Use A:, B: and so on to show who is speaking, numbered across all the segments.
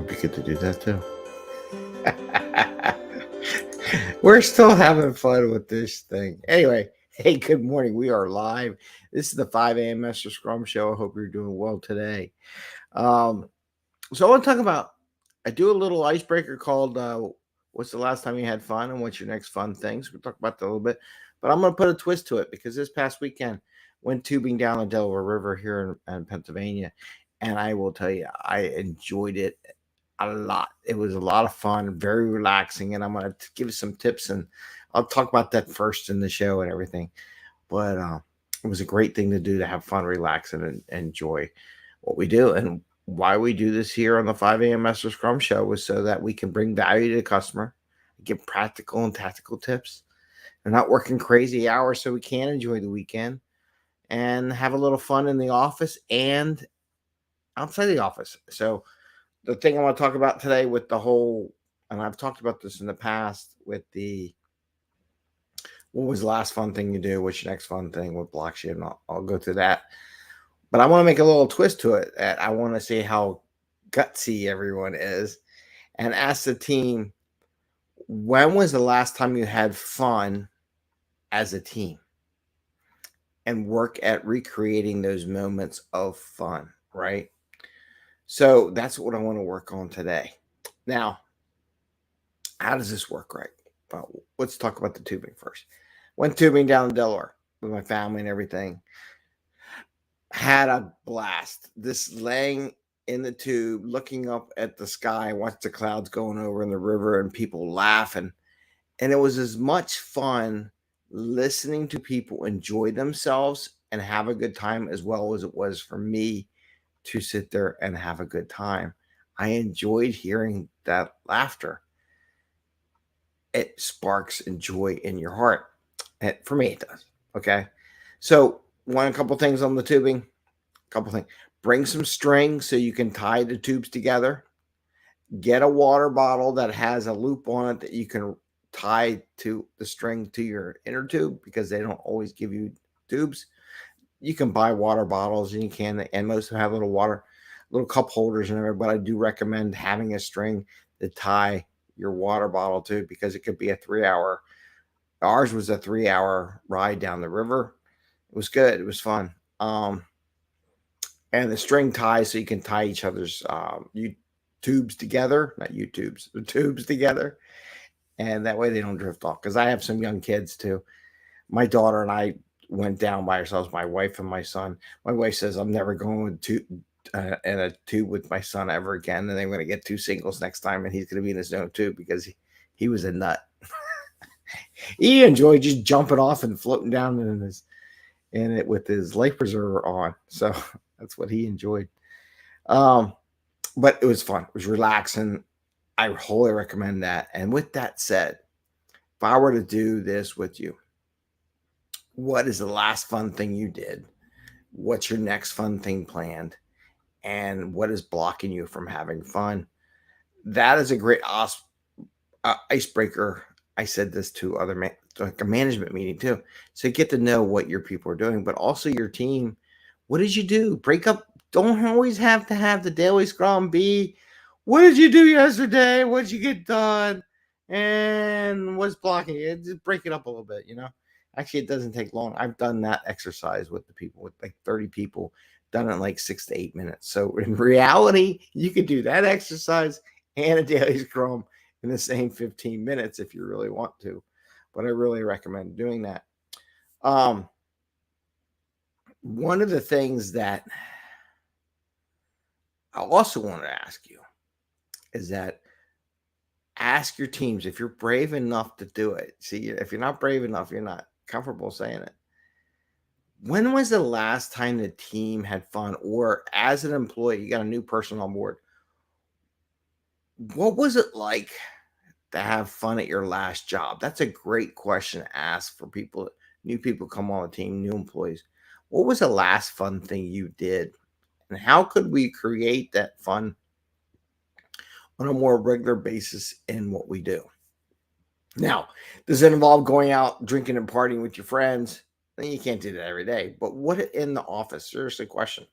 A: be good to do that too. We're still having fun with this thing. Anyway, hey, good morning. We are live. This is the 5 a.m. Mester Scrum Show. I hope you're doing well today. So I want to talk about, I do a little icebreaker called what's the last time you had fun and what's your next fun things? We'll talk about that a little bit. But I'm going to put a twist to it because this past weekend went tubing down the Delaware River here in Pennsylvania. And I will tell you, I enjoyed it a lot. It was a lot of fun, very relaxing. And I'm going to give you some tips, and I'll talk about that first in the show and everything. But it was a great thing to do, to have fun, relax, and enjoy what we do. And why we do this here on the 5 a.m. Mester Scrum Show was so that we can bring value to the customer, give practical and tactical tips. They're not working crazy hours, so we can enjoy the weekend and have a little fun in the office and outside the office. So the thing I want to talk about today with the whole, and I've talked about this in the past with the, what was the last fun thing you do? What's your next fun thing? What blocks you? And I'll go through that. But I want to make a little twist to it. That I want to see how gutsy everyone is and ask the team, when was the last time you had fun as a team? And work at recreating those moments of fun, right? So that's what I want to work on today. Now, how does this work, right? Well, let's talk about the tubing first. Went tubing down in Delaware with my family and everything. Had a blast. This laying in the tube, looking up at the sky, watch the clouds going over in the river and people laughing. And it was as much fun listening to people enjoy themselves and have a good time as well as it was for me to sit there and have a good time. I enjoyed hearing that laughter. It sparks joy in your heart. And for me, it does. Okay. So, a couple things on the tubing. Couple things. Bring some string so you can tie the tubes together. Get a water bottle that has a loop on it that you can tie to the string to your inner tube, because they don't always give you tubes. You can buy water bottles, and you can, and most of them have little cup holders and everything. But I do recommend having a string to tie your water bottle to, because it could be a 3-hour. Ours was a 3-hour ride down the river. It was good. It was fun. And the string ties so you can tie each other's tubes together, not YouTubes, the tubes together. And that way they don't drift off. Because I have some young kids too. My daughter and I went down by ourselves, my wife and my son. My wife says, I'm never going in a tube with my son ever again. And I'm going to get 2 singles next time. And he's going to be in his own tube, because he was a nut. He enjoyed just jumping off and floating down in it with his life preserver on. So that's what he enjoyed. But it was fun. It was relaxing. I wholly recommend that. And with that said, if I were to do this with you, what is the last fun thing you did? What's your next fun thing planned? And what is blocking you from having fun? That is a great icebreaker. I said this to like a management meeting too. So get to know what your people are doing, but also your team. What did you do? Break up. Don't always have to have the daily scrum be, what did you do yesterday? What did you get done? And what's blocking you? Just break it up a little bit, Actually, it doesn't take long. I've done that exercise with the people, with like 30 people, done it in like 6 to 8 minutes. So in reality, you could do that exercise and a daily scrum in the same 15 minutes if you really want to. But I really recommend doing that. One of the things that I also want to ask you is that ask your teams, if you're brave enough to do it. See, if you're not brave enough, you're not comfortable saying it. When was the last time the team had fun? Or as an employee, you got a new person on board. What was it like to have fun at your last job? That's a great question to ask for people. New people come on the team, new employees. What was the last fun thing you did? And how could we create that fun on a more regular basis in what we do? Now, does it involve going out, drinking and partying with your friends? You can't do that every day. But what in the office? Seriously, question.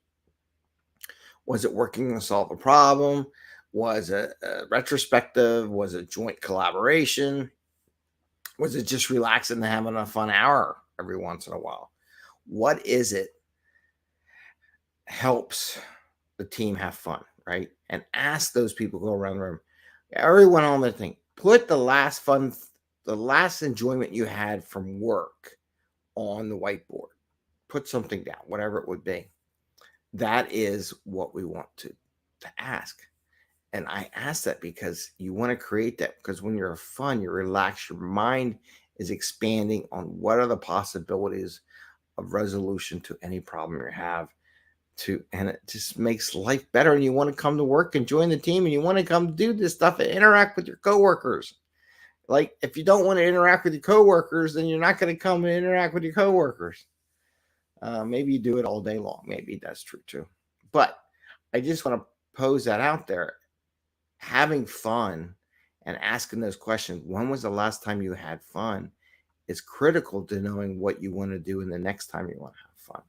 A: Was it working to solve a problem? Was it a retrospective? Was it joint collaboration? Was it just relaxing and having a fun hour every once in a while? What is it helps the team have fun, right? And ask those people, go around the room, everyone on their thing, put the last enjoyment you had from work on the whiteboard. Put something down, whatever it would be. That is what we want to ask. And I ask that because you want to create that, because when you're fun, you're relaxed, your mind is expanding on what are the possibilities of resolution to any problem you have, and it just makes life better. And you want to come to work and join the team, and you want to come do this stuff and interact with your coworkers. Like, if you don't want to interact with your coworkers, then you're not going to come and interact with your coworkers. Maybe you do it all day long. Maybe that's true too. But I just want to pose that out there. Having fun and asking those questions, when was the last time you had fun, is critical to knowing what you want to do in the next time you want to have fun.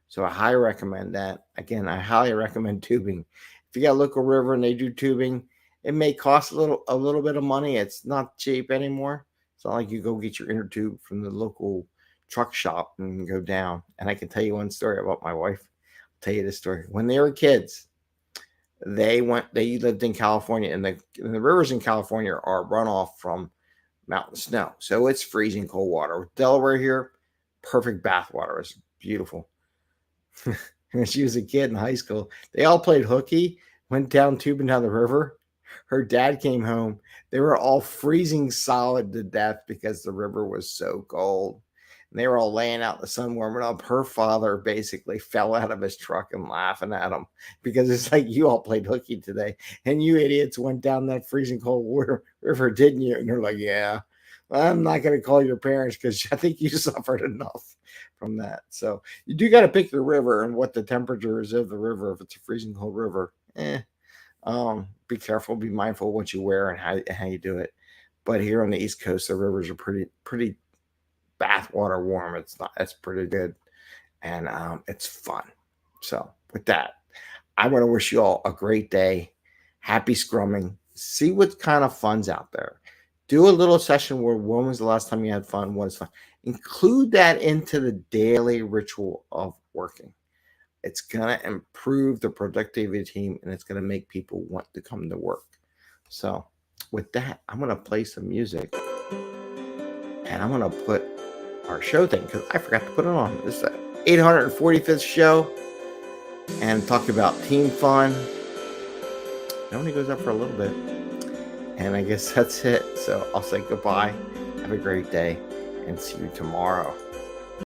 A: So I highly recommend that. Again, I highly recommend tubing. If you got a local river and they do tubing, it may cost a little bit of money. It's not cheap anymore. It's not like you go get your inner tube from the local truck shop and go down. And I can tell you one story about my wife. I'll tell you this story. When they were kids, they lived in California, and the rivers in California are runoff from mountain snow. So it's freezing cold water. With Delaware here, perfect bath water. It's beautiful. When she was a kid in high school, they all played hooky, went down tubing down the river. Her dad came home. They were all freezing solid to death because the river was so cold. And they were all laying out in the sun warming up. Her father basically fell out of his truck and laughing at them, because it's like, you all played hooky today, and you idiots went down that freezing cold river, didn't you? And they're like, yeah. I'm not going to call your parents because I think you suffered enough from that. So you do got to pick the river and what the temperature is of the river. If it's a freezing cold river, be careful, be mindful of what you wear and how you do it. But here on the East Coast, the rivers are pretty bathwater warm. It's pretty good, and it's fun. So with that, I want to wish you all a great day. Happy scrumming. See what kind of fun's out there. Do a little session where, when was the last time you had fun? What is fun? Include that into the daily ritual of working. It's going to improve the productivity of the team, and it's going to make people want to come to work. So with that, I'm going to play some music, and I'm going to put our show thing, because I forgot to put it on. This is the 845th show, and talk about team fun. It only goes up for a little bit. And I guess that's it. So I'll say goodbye. Have a great day, and see you tomorrow.